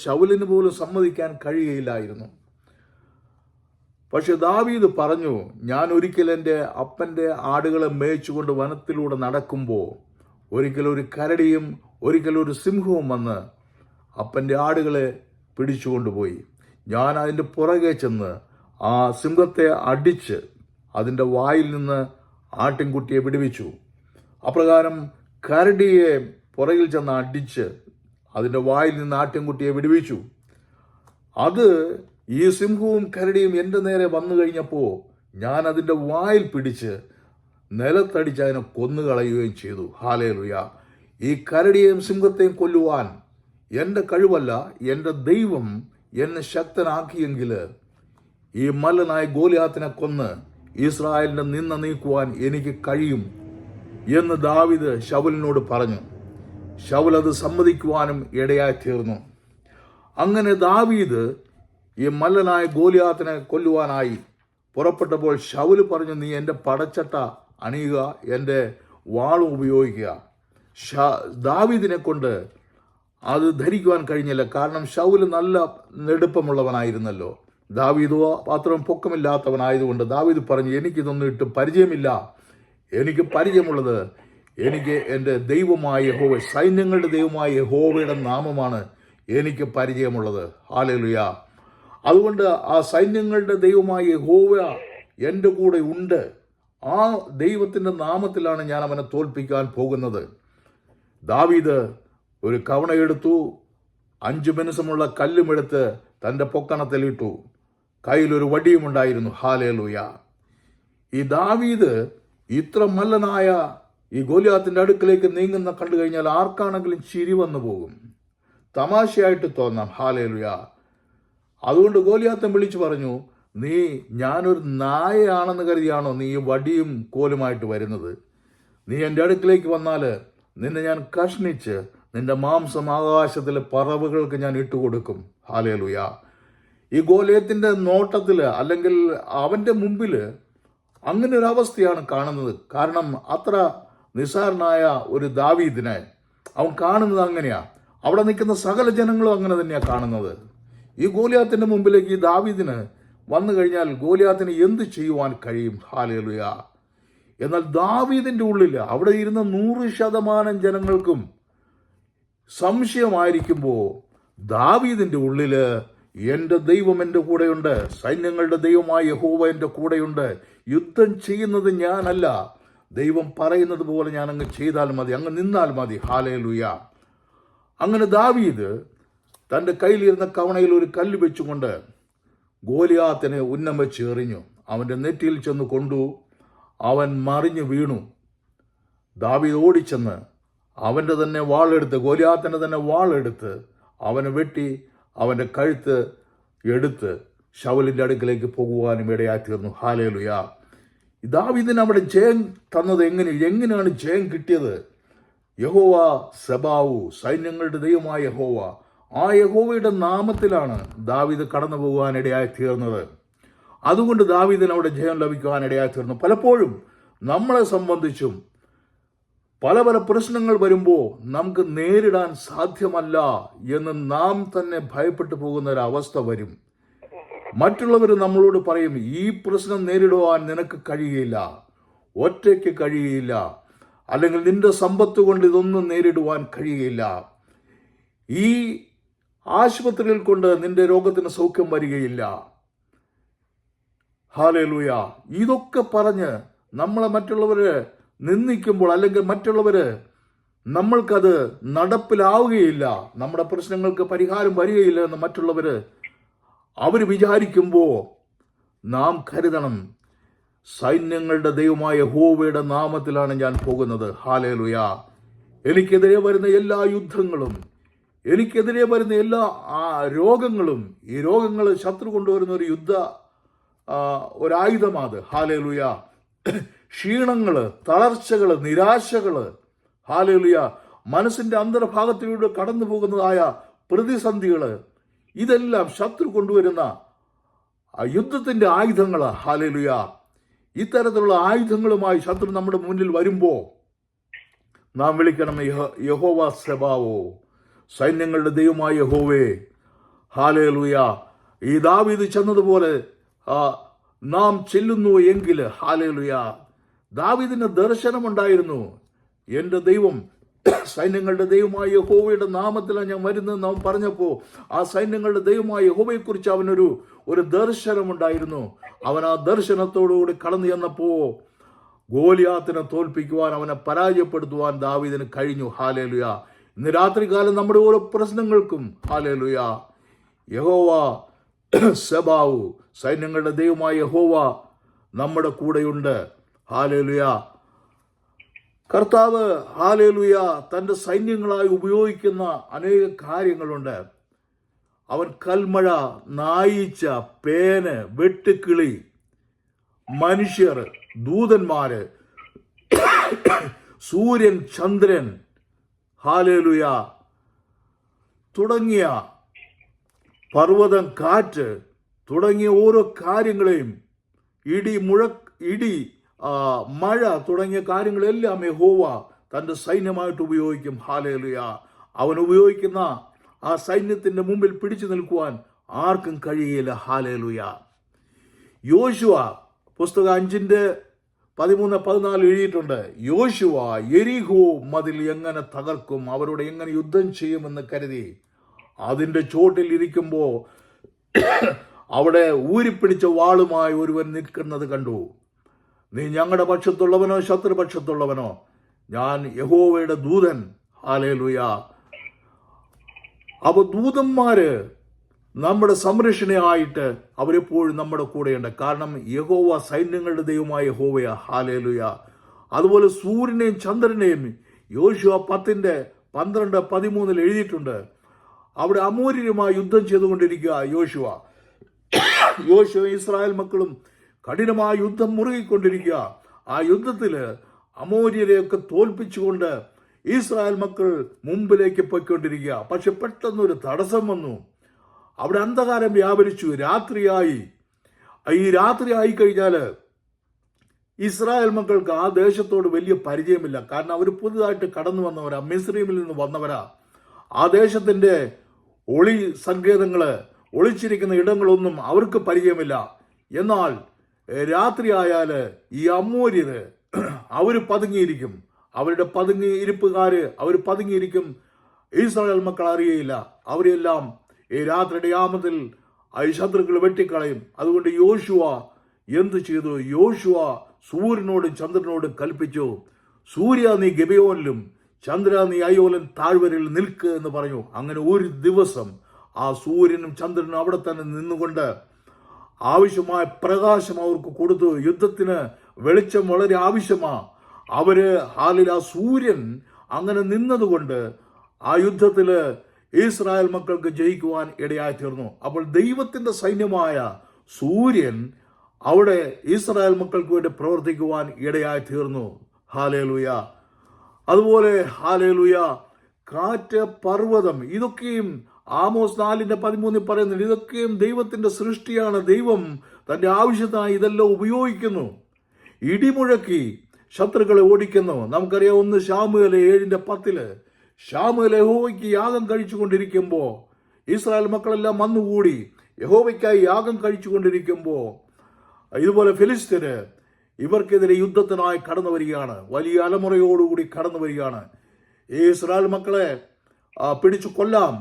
ശൗലിന് പോലും സമ്മതിക്കാൻ കഴിയുകയില്ലായിരുന്നു. പക്ഷെ ദാവീദ് പറഞ്ഞു, ഞാൻ ഒരിക്കൽ എൻ്റെ അപ്പൻ്റെ ആടുകളെ മേയിച്ചുകൊണ്ട് വനത്തിലൂടെ നടക്കുമ്പോൾ ഒരിക്കൽ ഒരു കരടിയും ഒരിക്കൽ ഒരു സിംഹവും വന്ന് അപ്പൻ്റെ ആടുകളെ പിടിച്ചുകൊണ്ടുപോയി. ഞാൻ അതിൻ്റെ പുറകെ ചെന്ന് ആ സിംഹത്തെ അടിച്ച് അതിൻ്റെ വായിൽ നിന്ന് ആട്ടിൻകുട്ടിയെ വിടുവിച്ചു. അപ്രകാരം കരടിയെ പുറകിൽ ചെന്ന് അടിച്ച് അതിൻ്റെ വായിൽ നിന്ന് ആട്ടിൻകുട്ടിയെ വിടുവിച്ചു. അത് ഈ സിംഹവും കരടിയും എൻ്റെ നേരെ വന്നു കഴിഞ്ഞപ്പോൾ ഞാൻ അതിൻ്റെ വായിൽ പിടിച്ച് നിലത്തടിച്ച് അതിനെ കൊന്നുകളയുകയും ചെയ്തു. ഹല്ലേലൂയ. ഈ കരടിയെയും സിംഹത്തെയും കൊല്ലുവാൻ എൻ്റെ കഴിവല്ല, എൻ്റെ ദൈവം എന്നെ ശക്തനാക്കിയെങ്കിൽ ഈ മല്ലനായ ഗോലിയാത്തിനെ കൊന്ന് ഇസ്രായേലിൻ്റെ നിന്ന നീക്കുവാൻ എനിക്ക് കഴിയും എന്ന് ദാവീദ് ശൗലിനോട് പറഞ്ഞു. ശൗൽ അത് സമ്മതിക്കുവാനും ഇടയായി തീർന്നു. അങ്ങനെ ദാവീദ് ഈ മല്ലനായ ഗോലിയാത്തിനെ കൊല്ലുവാനായി പുറപ്പെട്ടപ്പോൾ ശൗൽ പറഞ്ഞു, നീ എൻ്റെ പടച്ചട്ട അണിയുക, എൻ്റെ വാളും ഉപയോഗിക്കുക. ദാവീദിനെ കൊണ്ട് അത് ധരിക്കുവാൻ കഴിഞ്ഞില്ല. കാരണം ശൗൽ നല്ല നെടുപ്പമുള്ളവനായിരുന്നല്ലോ. ദാവീദോ അത്രയും പൊക്കമില്ലാത്തവനായതുകൊണ്ട് ദാവീദ് പറഞ്ഞു, എനിക്കിതൊന്നും ഇട്ട് പരിചയമില്ല. എനിക്ക് പരിചയമുള്ളത് എനിക്ക് എൻ്റെ ദൈവമായ യഹോവ, സൈന്യങ്ങളുടെ ദൈവമായ യഹോവയുടെ നാമമാണ് എനിക്ക് പരിചയമുള്ളത്. ഹല്ലേലൂയ. അതുകൊണ്ട് ആ സൈന്യങ്ങളുടെ ദൈവമായ യഹോവ എൻ്റെ കൂടെ ഉണ്ട്. ആ ദൈവത്തിൻ്റെ നാമത്തിലാണ് ഞാൻ അവനെ തോൽപ്പിക്കാൻ പോകുന്നത്. ദാവീദ് ഒരു കവണയെടുത്തു, 5 മിനുസമുള്ള കല്ലുമെടുത്ത് തൻ്റെ പൊക്കണത്തിലിട്ടു. കയ്യിലൊരു വടിയും ഉണ്ടായിരുന്നു. ഹല്ലേലൂയ. ഈ ദാവീദ് ഇത്ര മല്ലനായ ഈ ഗോലിയാത്തിൻ്റെ അടുക്കലേക്ക് നീങ്ങുന്ന കണ്ടു കഴിഞ്ഞാൽ ആർക്കാണെങ്കിലും ചിരി വന്നു പോകും, തമാശയായിട്ട് തോന്നാം. ഹല്ലേലൂയ. അതുകൊണ്ട് ഗോലിയാത്തൻ വിളിച്ചു പറഞ്ഞു, ഞാനൊരു നായയാണെന്ന് കരുതിയാണോ നീ വടിയും കോലുമായിട്ട് വരുന്നത്? നീ എൻ്റെ അടുക്കിലേക്ക് വന്നാൽ നിന്നെ ഞാൻ കഷ്ണിച്ച് നിന്റെ മാംസം ആകാശത്തിലെ പറവുകൾക്ക് ഞാൻ ഇട്ടുകൊടുക്കും. ഹല്ലേലൂയ. ഈ ഗോലിയാത്തിന്റെ നോട്ടത്തിൽ അല്ലെങ്കിൽ അവൻ്റെ മുമ്പിൽ അങ്ങനെ ഒരു അവസ്ഥയാണ് കാണുന്നത്. കാരണം അത്ര നിസ്സാരനായ ഒരു ദാവീദിനെ അവൻ കാണുന്നത് അങ്ങനെയാ. അവിടെ നിൽക്കുന്ന സകല ജനങ്ങളും അങ്ങനെ തന്നെയാണ് കാണുന്നത്. ഈ ഗോലിയാത്തിന്റെ മുമ്പിലേക്ക് ഈ ദാവീദിന് വന്നു കഴിഞ്ഞാൽ ഗോലിയാത്തിന് എന്ത് ചെയ്യുവാൻ കഴിയും? ഹല്ലേലൂയ. എന്നാൽ ദാവീദിന്റെ ഉള്ളിൽ അവിടെ ഇരുന്ന 100% ജനങ്ങൾക്കും സംശയമായിരിക്കുമ്പോൾ ദാവീദിന്റെ ഉള്ളില് എൻ്റെ ദൈവം എൻ്റെ കൂടെയുണ്ട്, സൈന്യങ്ങളുടെ ദൈവമായ യഹോവ എൻ്റെ കൂടെയുണ്ട്, യുദ്ധം ചെയ്യുന്നത് ഞാനല്ല, ദൈവം പറയുന്നത് പോലെ ഞാൻ അങ്ങ് ചെയ്താൽ മതി, അങ്ങ് നിന്നാൽ മതി. ഹല്ലേലൂയ. അങ്ങനെ ദാവീദ് തൻ്റെ കയ്യിലിരുന്ന കവണയിൽ ഒരു കല്ല് വെച്ചുകൊണ്ട് ഗോലിയാത്തിനെ ഉന്നം വെച്ച് എറിഞ്ഞു. അവൻ്റെ നെറ്റിയിൽ ചെന്ന് കൊണ്ടു. അവൻ മറിഞ്ഞു വീണു. ദാവീദ് ഓടിച്ചെന്ന് അവൻ്റെ തന്നെ വാളെടുത്ത്, ഗോലിയാത്തിൻ്റെ തന്നെ വാളെടുത്ത് അവനെ വെട്ടി അവൻ്റെ കഴുത്ത് എടുത്ത് ശൗലിൻ്റെ അടുക്കിലേക്ക് പോകുവാനും ഇടയായി തീർന്നു. ഹല്ലേലൂയ. ദാവീദിന് അവിടെ ജയം തന്നത് എങ്ങനെയാണ് ജയം കിട്ടിയത്? യഹോവ സെബാവു, സൈന്യങ്ങളുടെ ദൈവമായ യഹോവ, ആ യഹോവയുടെ നാമത്തിലാണ് ദാവീദ് കടന്നു പോകുവാനിടയായി തീർന്നത്. അതുകൊണ്ട് ദാവീദിന് അവിടെ ജയം ലഭിക്കുവാനിടയായി തീർന്നു. പലപ്പോഴും നമ്മളെ സംബന്ധിച്ചും പല പ്രശ്നങ്ങൾ വരുമ്പോൾ നമുക്ക് നേരിടാൻ സാധ്യമല്ല എന്ന് നാം തന്നെ ഭയപ്പെട്ടു പോകുന്ന ഒരു അവസ്ഥ വരും. മറ്റുള്ളവർ നമ്മളോട് പറയും, ഈ പ്രശ്നം നേരിടുവാൻ നിനക്ക് കഴിയുകയില്ല, ഒറ്റയ്ക്ക് കഴിയുകയില്ല, അല്ലെങ്കിൽ നിന്റെ സമ്പത്ത് കൊണ്ട് ഇതൊന്നും നേരിടുവാൻ കഴിയുകയില്ല, ഈ ആശുപത്രിയിൽ കൊണ്ട് നിന്റെ രോഗത്തിന് സൗഖ്യം വരികയില്ല. ഹല്ലേലൂയ. ഇതൊക്കെ പറഞ്ഞ് നമ്മളെ മറ്റുള്ളവര് നിന്ദിക്കുമ്പോൾ അല്ലെങ്കിൽ മറ്റുള്ളവര് നമ്മൾക്കത് നടപ്പിലാവുകയില്ല, നമ്മുടെ പ്രശ്നങ്ങൾക്ക് പരിഹാരം വരികയില്ല എന്ന് മറ്റുള്ളവര് അവർ വിചാരിക്കുമ്പോൾ നാം കരുതണം, സൈന്യങ്ങളുടെ ദൈവമായ യഹോവയുടെ നാമത്തിലാണ് ഞാൻ പോകുന്നത്. ഹല്ലേലൂയ. എനിക്കെതിരെ വരുന്ന എല്ലാ യുദ്ധങ്ങളും, എനിക്കെതിരെ വരുന്ന എല്ലാ രോഗങ്ങളും, ഈ രോഗങ്ങൾ ശത്രു കൊണ്ടുവരുന്ന ഒരു ഒരായുധമാണ്. ഹല്ലേലൂയ. ക്ഷീണങ്ങള്, തളർച്ചകള്, നിരാശകള്, ഹല്ലേലൂയ, മനസ്സിന്റെ അന്തർഭാഗത്തിലൂടെ കടന്നു പോകുന്നതായ പ്രതിസന്ധികള്, ഇതെല്ലാം ശത്രു കൊണ്ടുവരുന്ന യുദ്ധത്തിന്റെ ആയുധങ്ങള്. ഹല്ലേലൂയ. ഇത്തരത്തിലുള്ള ആയുധങ്ങളുമായി ശത്രു നമ്മുടെ മുന്നിൽ വരുമ്പോൾ നാം വിളിക്കണം, യഹോവ സെബാവോ, സൈന്യങ്ങളുടെ ദൈവമായ യഹോവേ, ഹാലേലൂയ. ഈ ദാവീദ് ചെന്നതുപോലെ നാം ചെല്ലുന്നു എങ്കിൽ, ഹാലേലൂയ, ദാവീദിന് ദർശനമുണ്ടായിരുന്നു. എൻ്റെ ദൈവം, സൈന്യങ്ങളുടെ ദൈവമായ യഹോവയുടെ നാമത്തിലാണ് ഞാൻ വരുന്നത് നാം പറഞ്ഞപ്പോൾ, ആ സൈന്യങ്ങളുടെ ദൈവമായ യഹോവയെക്കുറിച്ച് അവനൊരു ദർശനമുണ്ടായിരുന്നു. അവൻ ആ ദർശനത്തോടുകൂടി കടന്നു ചെന്നപ്പോ ഗോലിയാത്തിനെ തോൽപ്പിക്കുവാൻ, അവനെ പരാജയപ്പെടുത്തുവാൻ ദാവീദിന് കഴിഞ്ഞു. ഹാലേലുയ. ഇന്ന് രാത്രികാലം നമ്മുടെ ഓരോ പ്രശ്നങ്ങൾക്കും, ഹാലേലുയ, യഹോവ സെബാവു, സൈന്യങ്ങളുടെ ദൈവമായ യഹോവ നമ്മുടെ കൂടെയുണ്ട്. ഹാലേലുയ. കർത്താവ്, ഹാലേലുയ, തൻ്റെ സൈന്യങ്ങളായി ഉപയോഗിക്കുന്ന അനേക കാര്യങ്ങളുണ്ട്. അവൻ കൽമഴ, നായീച്ച, പേന്, വെട്ടുക്കിളി, മനുഷ്യർ, ദൂതന്മാര്, സൂര്യൻ, ചന്ദ്രൻ, ഹാലേലുയ, തുടങ്ങിയ പർവ്വതം, കാറ്റ് തുടങ്ങിയ ഓരോ കാര്യങ്ങളെയും, ഇടി, മഴ തുടങ്ങിയ കാര്യങ്ങളെല്ലാം യഹോവ തൻ്റെ സൈന്യമായിട്ട് ഉപയോഗിക്കും. ഹാലേലുയ. അവൻ ഉപയോഗിക്കുന്ന ആ സൈന്യത്തിൻ്റെ മുമ്പിൽ പിടിച്ചു നിൽക്കുവാൻ ആർക്കും കഴിയില്ല. ഹാലേലുയ. യോശുവ പുസ്തകം 5:13-14 എഴുതിയിട്ടുണ്ട്. യോശുവ യെരിഹോ മതിൽ എങ്ങനെ തകർക്കും, അവരോട് എങ്ങനെ യുദ്ധം ചെയ്യുമെന്ന് കരുതി അതിൻ്റെ ചോട്ടിൽ ഇരിക്കുമ്പോൾ അവിടെ ഊരിപ്പിടിച്ച വാളുമായി ഒരുവൻ നിൽക്കുന്നത് കണ്ടു. നീ ഞങ്ങളുടെ പക്ഷത്തുള്ളവനോ ശത്രുപക്ഷത്തുള്ളവനോ? ഞാൻ യഹോവയുടെ ദൂതൻ. ഹാലേലുയ. അപ്പോൾ ദൂതന്മാര് നമ്മുടെ സംരക്ഷണയായിട്ട് അവരെപ്പോഴും നമ്മുടെ കൂടെയുണ്ട്. കാരണം യഹോവ സൈന്യങ്ങളുടെ ദൈവമായ യഹോവയാ. ഹാലേലുയ. അതുപോലെ സൂര്യനെയും ചന്ദ്രനെയും യോശുവ 10:12-13 എഴുതിയിട്ടുണ്ട്. അവിടെ അമോര്യരുമായി യുദ്ധം ചെയ്തുകൊണ്ടിരിക്കുക യോശുവ ഇസ്രായേൽ മക്കളും കഠിനമായ യുദ്ധം മുറുകിക്കൊണ്ടിരിക്കുക. ആ യുദ്ധത്തിൽ അമോര്യരെയൊക്കെ തോൽപ്പിച്ചുകൊണ്ട് ഇസ്രായേൽ മക്കൾ മുമ്പിലേക്ക് പോയിക്കൊണ്ടിരിക്കുക. പക്ഷെ പെട്ടെന്നൊരു തടസ്സം വന്നു. അവിടെ അന്ധകാരം വ്യാപരിച്ചു. രാത്രിയായി കഴിഞ്ഞാൽ ഇസ്രായേൽ മക്കൾക്ക് ആ ദേശത്തോട് വലിയ പരിചയമില്ല. കാരണം അവർ പുതുതായിട്ട് കടന്നു വന്നവരാ, മിസ്രൈമിൽ നിന്ന് വന്നവരാ. ആ ദേശത്തിന്റെ ഒളിച്ചിരിക്കുന്ന ഇടങ്ങളൊന്നും അവർക്ക് പരിചയമില്ല. എന്നാൽ രാത്രിയായാൽ ഈ അമോര്യര് അവര് പതുങ്ങിയിരിക്കും. അവരുടെ പതുങ്ങിയിരിക്കും. ഇസ്രായേൽ മക്കൾ അറിയയില്ല. അവരെല്ലാം ഈ രാത്രിയുടെ യാമത്തിൽ ഈ ശത്രുക്കൾ വെട്ടിക്കളയും. അതുകൊണ്ട് യോശുവ എന്ത് ചെയ്തു? യോശുവ സൂര്യനോടും ചന്ദ്രനോടും കൽപ്പിച്ചു, സൂര്യ നീ ഗിബെയോനിലും ചന്ദ്ര നീ അയ്യോലൻ താഴ്വരയിൽ നിൽക്ക് എന്ന് പറഞ്ഞു. അങ്ങനെ ഒരു ദിവസം ആ സൂര്യനും ചന്ദ്രനും അവിടെ തന്നെ നിന്നുകൊണ്ട് ആവശ്യമായ പ്രകാശം അവർക്ക് കൊടുത്തു. യുദ്ധത്തിന് വെളിച്ചം വളരെ ആവശ്യമാണ്. ആ സൂര്യൻ അങ്ങനെ നിന്നതുകൊണ്ട് ആ യുദ്ധത്തില് ഇസ്രായേൽ മക്കൾക്ക് ജയിക്കുവാൻ ഇടയായി തീർന്നു. അപ്പോൾ ദൈവത്തിന്റെ സൈന്യമായ സൂര്യൻ അവിടെ ഇസ്രായേൽ മക്കൾക്ക് വേണ്ടി പ്രവർത്തിക്കുവാൻ ഇടയായി തീർന്നു. ഹാലേലുയ. അതുപോലെ ഹാലേലുയ, കാറ്റ്, പർവ്വതം, ഇതൊക്കെയും ആമോസ് 4:13 പറയുന്നുണ്ട്. ഇതൊക്കെയും ദൈവത്തിന്റെ സൃഷ്ടിയാണ്. ദൈവം തന്റെ ആവശ്യത്തിനായി ഇതെല്ലാം ഉപയോഗിക്കുന്നു. ഇടിമുഴക്കി ശത്രുക്കളെ ഓടിക്കുന്നു. നമുക്കറിയാം, 1 ശമൂവേൽ 7:10 ശമൂവേൽ യഹോവയ്ക്ക് യാഗം കഴിച്ചുകൊണ്ടിരിക്കുമ്പോൾ ഇസ്രായേൽ മക്കളെല്ലാം വന്നുകൂടി യഹോവയ്ക്കായി യാഗം കഴിച്ചുകൊണ്ടിരിക്കുമ്പോൾ ഇതുപോലെ ഫിലിസ്ത്യര് ഇവർക്കെതിരെ യുദ്ധത്തിനായി കടന്നു വരികയാണ്. വലിയ അലമുറയോടുകൂടി കടന്നു വരികയാണ്. ഈ ഇസ്രായേൽ മക്കളെ പിടിച്ചു കൊല്ലാം,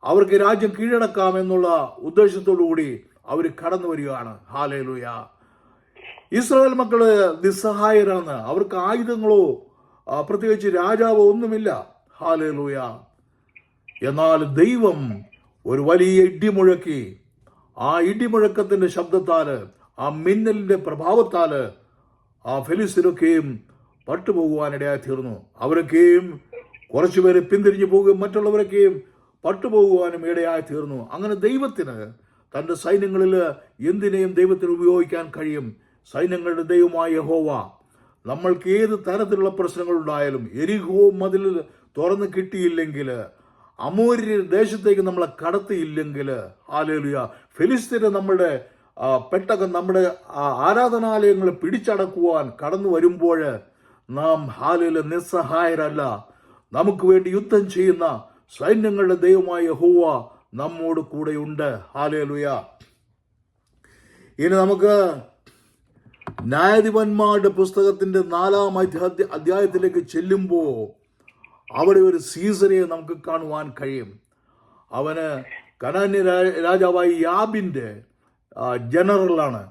അവർക്ക് രാജ്യം കീഴടക്കാം എന്നുള്ള ഉദ്ദേശത്തോടു കൂടി അവർ കടന്നു വരികയാണ്. ഹാലേലൂയ. ഇസ്രായേൽ മക്കള് നിസ്സഹായരാണ്. അവർക്ക് ആയുധങ്ങളോ പ്രത്യേകിച്ച് രാജാവോ ഒന്നുമില്ല. ഹാലേലൂയ. എന്നാൽ ദൈവം ഒരു വലിയ ഇടിമുഴക്കി. ആ ഇടിമുഴക്കത്തിന്റെ ശബ്ദത്താല്, ആ മിന്നലിന്റെ പ്രഭാവത്താല് ആ ഫെലിസ്ത്യരൊക്കെയും പട്ടുപോകുവാനിടയായി തീർന്നു. അവരൊക്കെയും കുറച്ചുപേരെ പിന്തിരിഞ്ഞു പോകുകയും മറ്റുള്ളവരൊക്കെയും പട്ടുപോകുവാനും ഇടയായി തീർന്നു. അങ്ങനെ ദൈവത്തിന് തന്റെ സൈന്യങ്ങളിൽ എന്തിനേയും ദൈവത്തിന് ഉപയോഗിക്കാൻ കഴിയും. സൈന്യങ്ങളുടെ ദൈവമായ യഹോവ നമ്മൾക്ക് ഏത് തരത്തിലുള്ള പ്രശ്നങ്ങളുണ്ടായാലും, യെരിഹോ മതിൽ തുറന്ന് കിട്ടിയില്ലെങ്കിൽ, അമോര്യർ ദേശത്തേക്ക് നമ്മളെ കടത്തിയില്ലെങ്കിൽ, ഹല്ലേലൂയ, ഫെലിസ്ത്യരെ നമ്മുടെ പെട്ടകം, നമ്മുടെ ആരാധനാലയങ്ങൾ പിടിച്ചടക്കുവാൻ കടന്നു വരുമ്പോൾ നാം ഹാലേലൂയ നിസ്സഹായരല്ല. നമുക്ക് വേണ്ടി യുദ്ധം ചെയ്യുന്ന സൈന്യങ്ങളുടെ ദൈവമായ യഹോവ നമ്മോട് കൂടെയുണ്ട്. ഹല്ലേലൂയ. ഇനി നമുക്ക് ന്യായാധിപന്മാരുടെ പുസ്തകത്തിന്റെ 4-ാം അധ്യായത്തിലേക്ക് ചെല്ലുമ്പോൾ അവിടെ ഒരു സീസറെ നമുക്ക് കാണുവാൻ കഴിയും. അവന് കനാന്യ രാജാവായ യാബിന്റെ ജനറലാണ്.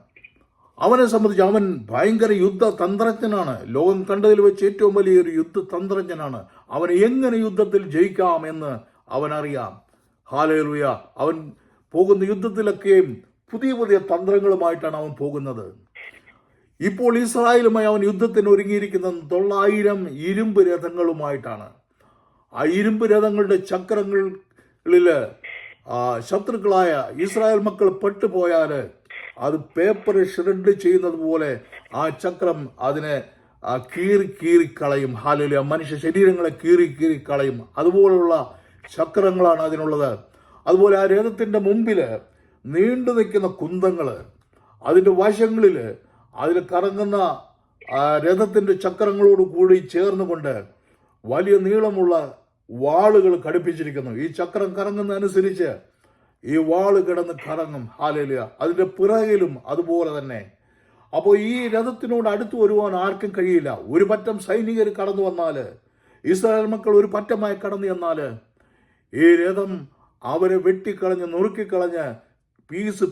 അവനെ സംബന്ധിച്ച് അവൻ ഭയങ്കര യുദ്ധതന്ത്രജ്ഞനാണ്. ലോകം കണ്ടതിൽ വെച്ച് ഏറ്റവും വലിയൊരു യുദ്ധതന്ത്രജ്ഞനാണ്. അവന് എങ്ങനെ യുദ്ധത്തിൽ ജയിക്കാം എന്ന് അവനറിയാം. ഹല്ലേലൂയ. അവൻ പോകുന്ന യുദ്ധത്തിലൊക്കെയും പുതിയ പുതിയ തന്ത്രങ്ങളുമായിട്ടാണ് അവൻ പോകുന്നത്. ഇപ്പോൾ ഇസ്രായേലുമായി അവൻ യുദ്ധത്തിന് ഒരുങ്ങിയിരിക്കുന്നത് 900 ഇരുമ്പ് രഥങ്ങളുമായിട്ടാണ്. ആ ഇരുമ്പ് രഥങ്ങളുടെ ചക്രങ്ങളിൽ ശത്രുക്കളായ ഇസ്രായേൽ മക്കൾ പെട്ടുപോയാൽ അത് പേപ്പർ ഷ്രെഡ് ചെയ്യുന്നത് പോലെ ആ ചക്രം അതിനെ കീറിക്കളയും. ഹല്ലേലൂയ. മനുഷ്യ ശരീരങ്ങളെ കീറിക്കളയും. അതുപോലുള്ള ചക്രങ്ങളാണ് അതിനുള്ളത്. അതുപോലെ ആ രഥത്തിന്റെ മുമ്പിൽ നീണ്ടു നിൽക്കുന്ന കുന്തങ്ങൾ, അതിൻ്റെ വശങ്ങളിൽ അതിൽ കറങ്ങുന്ന രഥത്തിന്റെ ചക്രങ്ങളോട് കൂടി ചേർന്നുകൊണ്ട് വലിയ നീളമുള്ള വാളുകൾ ഘടിപ്പിച്ചിരിക്കുന്നു. ഈ ചക്രം കറങ്ങുന്നതനുസരിച്ച് ഈ വാള് കിടന്ന് കറങ്ങും. ഹല്ലേലൂയ. അതിന്റെ പിറകിലും അതുപോലെ തന്നെ. അപ്പോൾ ഈ രഥത്തിനോട് അടുത്തു വരുവാൻ ആർക്കും കഴിയില്ല. ഒരു പറ്റം സൈനികർ കടന്നു വന്നാൽ, ഇസ്രായേൽ മക്കൾ ഒരു പറ്റമായി കടന്നു ചെന്നാൽ ഈ രഥം അവരെ വെട്ടിക്കളഞ്ഞ് നുറുക്കിക്കളഞ്ഞ്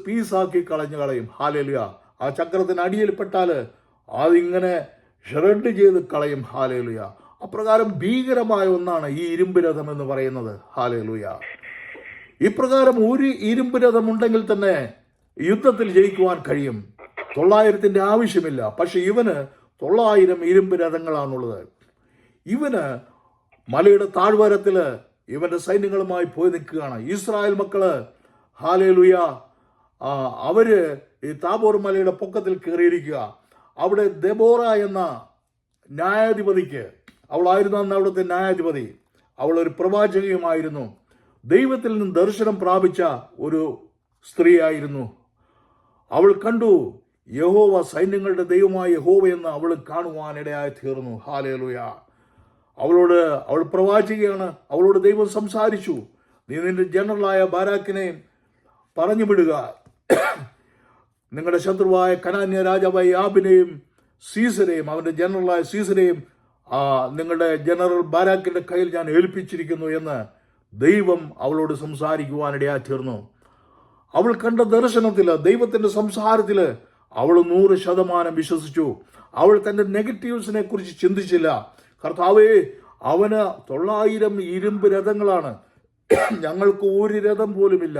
പീസാക്കി കളയും. ഹല്ലേലൂയ. ആ ചക്രത്തിന് അടിയിൽപ്പെട്ടാൽ അതിങ്ങനെ ഷ്രെഡ് ചെയ്ത് കളയും. ഹല്ലേലൂയ. അപ്രകാരം ഭീകരമായ ഒന്നാണ് ഈ ഇരുമ്പ് രഥം എന്ന് പറയുന്നത്. ഹല്ലേലൂയ. ഇപ്രകാരം ഒരു ഇരുമ്പ് രഥം ഉണ്ടെങ്കിൽ തന്നെ യുദ്ധത്തിൽ ജയിക്കുവാൻ കഴിയും. 900 ആവശ്യമില്ല. പക്ഷെ ഇവന് 900 ഇരുമ്പ് രഥങ്ങളാണുള്ളത്. ഇവന് മലയുടെ താഴ്വാരത്തില് ഇവന്റെ സൈന്യങ്ങളുമായി പോയി നിൽക്കുകയാണ്. ഇസ്രായേൽ മക്കള് ഹല്ലേലൂയ അവര് ഈ താബോർ മലയുടെ പൊക്കത്തിൽ കയറിയിരിക്കുക. അവിടെ ദെബോറ എന്ന ന്യായാധിപതിക്ക്, അവളായിരുന്നു അന്ന് അവിടുത്തെ ന്യായാധിപതി, അവൾ ഒരു പ്രവാചകയുമായിരുന്നു. ദൈവത്തിൽ നിന്ന് ദർശനം പ്രാപിച്ച ഒരു സ്ത്രീയായിരുന്നു. അവൾ കണ്ടു യഹോവ, സൈന്യങ്ങളുടെ ദൈവമായ യഹോവ എന്ന് അവൾ കാണുവാനിടയായി തീർന്നു. ഹല്ലേലൂയ. അവൾ പ്രവാചികയാണ്. അവളോട് ദൈവം സംസാരിച്ചു. നീ നിന്റെ ജനറലായ ബാരാക്കിനെ പറഞ്ഞു വിടുക. നിങ്ങളുടെ ശത്രുവായ കനാന്യ രാജാവായ യാബിനെയും സീസരെയും, അവന്റെ ജനറലായ സീസരെയും നിങ്ങളുടെ ജനറൽ ബാരാക്കിന്റെ കയ്യിൽ ഞാൻ ഏൽപ്പിച്ചിരിക്കുന്നു എന്ന് ദൈവം അവളോട് സംസാരിക്കുവാനിടയായി തീർന്നു. അവൾ കണ്ട ദർശനത്തില്, ദൈവത്തിന്റെ സംസാരത്തില് അവൾ 100% വിശ്വസിച്ചു. അവൾ തന്റെ നെഗറ്റീവ്സിനെ കുറിച്ച് ചിന്തിച്ചില്ല. കർത്താവേ, അവന് 900 ഇരുമ്പ് രഥങ്ങളാണ്, ഞങ്ങൾക്ക് ഒരു രഥം പോലുമില്ല.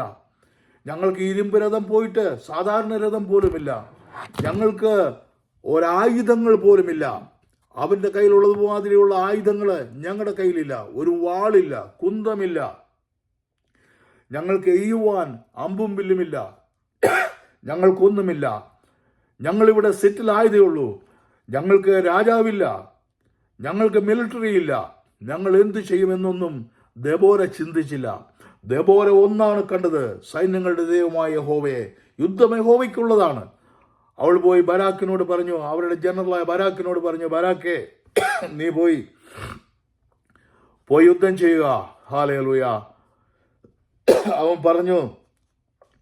ഞങ്ങൾക്ക് ഇരുമ്പ് രഥം പോയിട്ട് സാധാരണ രഥം പോലുമില്ല. ഞങ്ങൾക്ക് ഒരായുധങ്ങൾ പോലുമില്ല. അവന്റെ കയ്യിലുള്ളത് മാതിരിയുള്ള ആയുധങ്ങൾ ഞങ്ങളുടെ കയ്യിലില്ല. ഒരു വാളില്ല, കുന്തമില്ല. ഞങ്ങൾക്ക് എയ്യുവാൻ അമ്പും വില്ലുമില്ല. ഞങ്ങൾക്കൊന്നുമില്ല. ഞങ്ങളിവിടെ സെറ്റിൽ ആയതേ ഉള്ളൂ. ഞങ്ങൾക്ക് രാജാവില്ല, ഞങ്ങൾക്ക് മിലിറ്ററി ഇല്ല. ഞങ്ങൾ എന്ത് ചെയ്യുമെന്നൊന്നും ദെബോര ചിന്തിച്ചില്ല. ദെബോര ഒന്നാണ് കണ്ടത്, സൈന്യങ്ങളുടെ ദൈവമായ യഹോവയെ. യുദ്ധം യഹോവയ്ക്കുള്ളതാണ്. അവൾ പോയി ബാരാക്കിനോട് പറഞ്ഞു, അവരുടെ ജനറലായ ബാരാക്കിനോട് പറഞ്ഞു, ബാരാക്കേ, നീ പോയി യുദ്ധം ചെയ്യുക. ഹല്ലേലൂയ. അവൻ പറഞ്ഞു,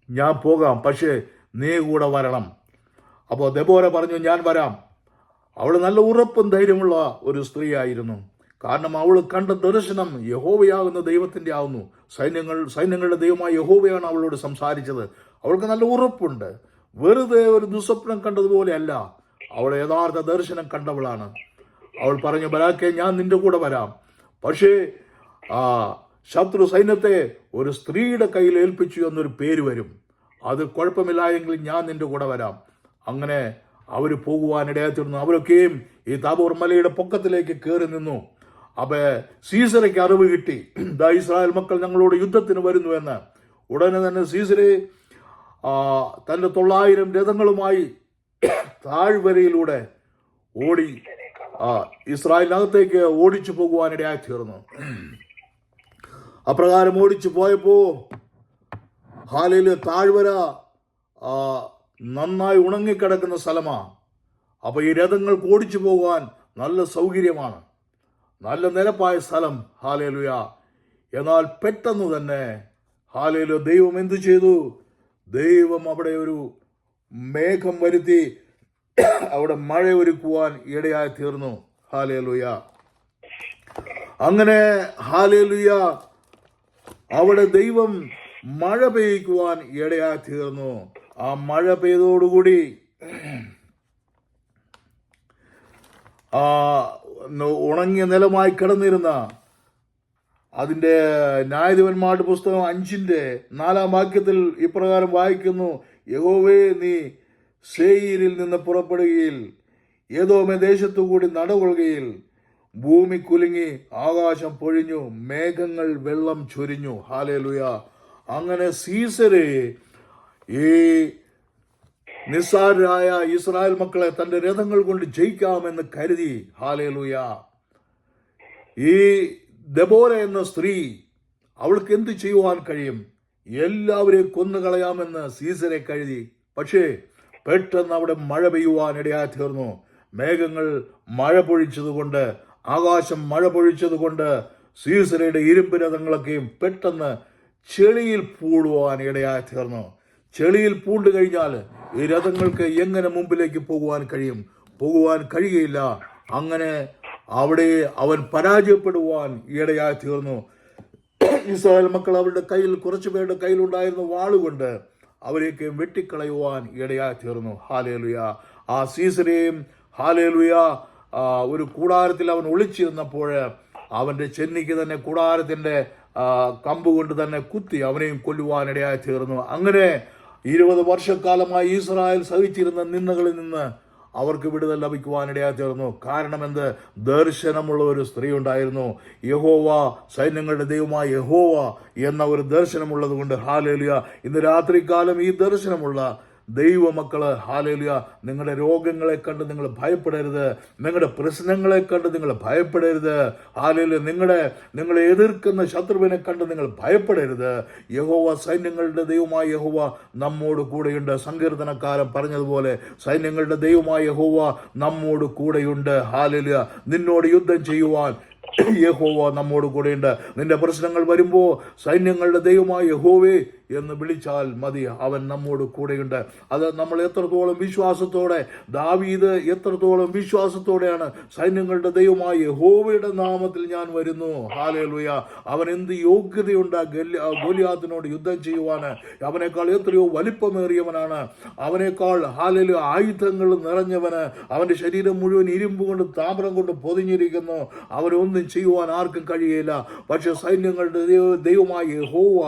ഞാൻ പോകാം, പക്ഷേ നീ കൂടെ വരണം. അപ്പോൾ ദെബോര പറഞ്ഞു, ഞാൻ വരാം. അവൾ നല്ല ഉറപ്പും ധൈര്യമുള്ള ഒരു സ്ത്രീയായിരുന്നു. കാരണം അവൾ കണ്ട ദർശനം യഹോവയാകുന്ന ദൈവത്തിന്റെ ആവുന്നു. സൈന്യങ്ങളുടെ ദൈവമായ യഹോവയാണ് അവളോട് സംസാരിച്ചത്. അവൾക്ക് നല്ല ഉറപ്പുണ്ട്. വെറുതെ ഒരു ദുസ്വപ്നം കണ്ടതുപോലെയല്ല, അവൾ യഥാർത്ഥ ദർശനം കണ്ടവളാണ്. അവൾ പറഞ്ഞു, ബരാക്കെ, ഞാൻ നിന്റെ കൂടെ വരാം, പക്ഷേ ശത്രു സൈന്യത്തെ ഒരു സ്ത്രീയുടെ കയ്യിൽ ഏൽപ്പിച്ചു എന്നൊരു പേര് വരും. അത് കുഴപ്പമില്ലായെങ്കിൽ ഞാൻ നിന്റെ കൂടെ വരാം. അങ്ങനെ അവർ പോകുവാനിടയാത്തിരുന്നു. അവരൊക്കെയും ഈ താബോർ മലയുടെ പൊക്കത്തിലേക്ക് കയറി നിന്നു. അപ്പൊ സീസറയ്ക്ക് അറിവ് കിട്ടി, ദാ ഇസ്രായേൽ മക്കൾ ഞങ്ങളോട് യുദ്ധത്തിന് വരുന്നു എന്ന്. ഉടനെ തന്നെ സീസറെ തന്റെ 900 രഥങ്ങളുമായി താഴ്വരയിലൂടെ ഓടി ഇസ്രായേലിനകത്തേക്ക് ഓടിച്ചു പോകുവാനിടയായി തീർന്നു. അപ്രകാരം ഓടിച്ചു പോയപ്പോ ഹാലയിലെ താഴ്വര നന്നായി ഉണങ്ങിക്കിടക്കുന്ന സ്ഥലമാണ്. അപ്പൊ ഈ രഥങ്ങൾക്ക് ഓടിച്ചു പോകാൻ നല്ല സൗകര്യമാണ്, നല്ല നിരപ്പായ സ്ഥലം. ഹല്ലേലൂയ. എന്നാൽ പെട്ടെന്ന് തന്നെ ഹാലേലൂയ ദൈവം എന്തു ചെയ്തു? ദൈവം അവിടെ ഒരു മേഘം വരുത്തി അവിടെ മഴ ഒരുക്കുവാൻ ഇടയായി തീർന്നു. ഹാലേലൂയ. അങ്ങനെ ഹാലേലൂയ അവിടെ ദൈവം മഴ പെയ്യ്ക്കുവാൻ ഇടയായി തീർന്നു. ആ മഴ പെയ്തോടുകൂടി ഉണങ്ങിയ നിലമായി കിടന്നിരുന്ന അതിൻ്റെ ന്യായാധിപന്മാരുടെ പുസ്തകം 5:4 വാക്യത്തിൽ ഇപ്രകാരം വായിക്കുന്നു: യഹോവേ, നീ സേയീരിൽ നിന്ന് പുറപ്പെടുകയിൽ ഏദോം ദേശത്തുകൂടി നടകൊള്ളുകയിൽ ഭൂമി കുലുങ്ങി, ആകാശം പൊഴിഞ്ഞു, മേഘങ്ങൾ വെള്ളം ചൊരിഞ്ഞു. ഹാലേലൂയ. അങ്ങനെ സീസരെ ഈ നിസ്സാരരായ ഇസ്രായേൽ മക്കളെ തന്റെ രഥങ്ങൾ കൊണ്ട് ജയിക്കാമെന്ന് കരുതി. ഹാലേലൂയ. ഈ ദെബോര എന്ന സ്ത്രീ, അവൾക്ക് എന്ത് ചെയ്യുവാൻ കഴിയും? എല്ലാവരെയും കൊന്നുകളയാമെന്ന് സീസരെ കരുതി. പക്ഷേ പെട്ടെന്ന് അവിടെ മഴ പെയ്യുവാൻ ഇടയായി തീർന്നു. മേഘങ്ങൾ മഴ പൊഴിച്ചതുകൊണ്ട്, ആകാശം മഴ പൊഴിച്ചതുകൊണ്ട് സീസരയുടെ ഇരുമ്പ് രഥങ്ങളൊക്കെയും പെട്ടെന്ന് ചെളിയിൽ പൂടുവാൻ ഇടയായി തീർന്നു. ചെളിയിൽ പൂണ്ടു കഴിഞ്ഞാൽ ഈ രഥങ്ങൾക്ക് എങ്ങനെ മുമ്പിലേക്ക് പോകുവാൻ കഴിയും? പോകുവാൻ കഴിയുകയില്ല. അങ്ങനെ അവിടെ അവൻ പരാജയപ്പെടുവാൻ ഇടയായി തീർന്നു. ഇസ്രായേൽ മക്കൾ അവരുടെ കയ്യിൽ, കുറച്ചു പേരുടെ കയ്യിലുണ്ടായിരുന്ന വാളുകൊണ്ട് അവരെയൊക്കെ വെട്ടിക്കളയുവാൻ ഇടയായി തീർന്നു. ഹാലേലുയ. ആ സീസരെയും ഹാലേലുയ ഒരു കൂടാരത്തിൽ അവൻ ഒളിച്ചിരുന്നപ്പോൾ അവന്റെ ചെന്നിക്ക് തന്നെ കൂടാരത്തിന്റെ കമ്പ് കൊണ്ട് തന്നെ കുത്തി അവനെയും കൊല്ലുവാനിടയായി തീർന്നു. അങ്ങനെ 20 വർഷക്കാലമായി ഇസ്രായേൽ സഹിച്ചിരുന്ന നിന്ദകളിൽ നിന്ന് അവർക്ക് വിടുതൽ ലഭിക്കുവാനിടയായി തീർന്നു. കാരണം എന്ത്? ദർശനമുള്ള ഒരു സ്ത്രീ ഉണ്ടായിരുന്നു. യഹോവ, സൈന്യങ്ങളുടെ ദൈവമായ യഹോവ എന്ന ഒരു ദർശനമുള്ളത് കൊണ്ട് ഹാലേലുയ. ഇന്ന് രാത്രികാലം ഈ ദർശനമുള്ള ദൈവമക്കള് ഹാലേലുയ, നിങ്ങളുടെ രോഗങ്ങളെ കണ്ട് നിങ്ങൾ ഭയപ്പെടരുത്. നിങ്ങളുടെ പ്രശ്നങ്ങളെ കണ്ട് നിങ്ങൾ ഭയപ്പെടരുത്. ഹാലേലുയ. നിങ്ങളെ എതിർക്കുന്ന ശത്രുവിനെ കണ്ട് നിങ്ങൾ ഭയപ്പെടരുത്. യഹോവ, സൈന്യങ്ങളുടെ ദൈവമായ യഹോവ നമ്മോട് കൂടെയുണ്ട്. സങ്കീർത്തനക്കാരൻ പറഞ്ഞതുപോലെ സൈന്യങ്ങളുടെ ദൈവമായ യഹോവ നമ്മോട് കൂടെയുണ്ട്. ഹാലേലുയ. നിന്നോട് യുദ്ധം ചെയ്യുവാൻ യഹോവ നമ്മോട് കൂടെയുണ്ട്. നിന്റെ പ്രശ്നങ്ങൾ വരുമ്പോ സൈന്യങ്ങളുടെ ദൈവമായ യഹോവേ എന്ന് വിളിച്ചാൽ മതി, അവൻ നമ്മോട് കൂടെയുണ്ട്. അത് നമ്മൾ എത്രത്തോളം വിശ്വാസത്തോടെ, ദാവീദ് എത്രത്തോളം വിശ്വാസത്തോടെയാണ് സൈന്യങ്ങളുടെ ദൈവമായ യഹോവയുടെ നാമത്തിൽ ഞാൻ വരുന്നു, ഹാലേലൂയ, അവൻ എന്ത് യോഗ്യതയുണ്ട് ഗോലിയാത്തിനോട് യുദ്ധം ചെയ്യുവാന്? അവനേക്കാൾ എത്രയോ വലിപ്പമേറിയവനാണ്. അവനേക്കാൾ ഹാലേലൂയ ആയുധങ്ങൾ നിറഞ്ഞവന്. അവന്റെ ശരീരം മുഴുവൻ ഇരുമ്പ് കൊണ്ട്, താമ്രം കൊണ്ട് പൊതിഞ്ഞിരിക്കുന്നു. അവനൊന്നും ചെയ്യുവാൻ ആർക്കും കഴിയില്ല. പക്ഷെ സൈന്യങ്ങളുടെ ദൈവമായ യഹോവ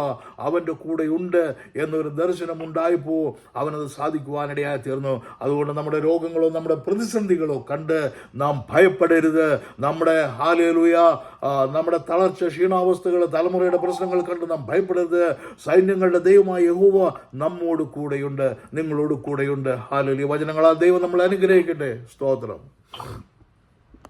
അവന്റെ കൂടെ ഉണ്ട് എന്നൊരു ദർശനം ഉണ്ടായപ്പോ അവനത് സാധിക്കുവാനിടയായി തീർന്നു. അതുകൊണ്ട് നമ്മുടെ രോഗങ്ങളോ നമ്മുടെ പ്രതിസന്ധികളോ കണ്ട് നാം ഭയപ്പെടരുത്. നമ്മുടെ ഹാലേലൂയ നമ്മുടെ തളർച്ച, ക്ഷീണാവസ്ഥകൾ, തലമുറയുടെ പ്രശ്നങ്ങൾ കണ്ട് നാം ഭയപ്പെടരുത്. സൈന്യങ്ങളുടെ ദൈവമായ യഹോവ നമ്മോട് കൂടെയുണ്ട്, നിങ്ങളോട് കൂടെയുണ്ട്. ഹാലേലൂയ. വചനങ്ങളാൽ ദൈവം നമ്മളെ അനുഗ്രഹിക്കട്ടെ. സ്തോത്രം.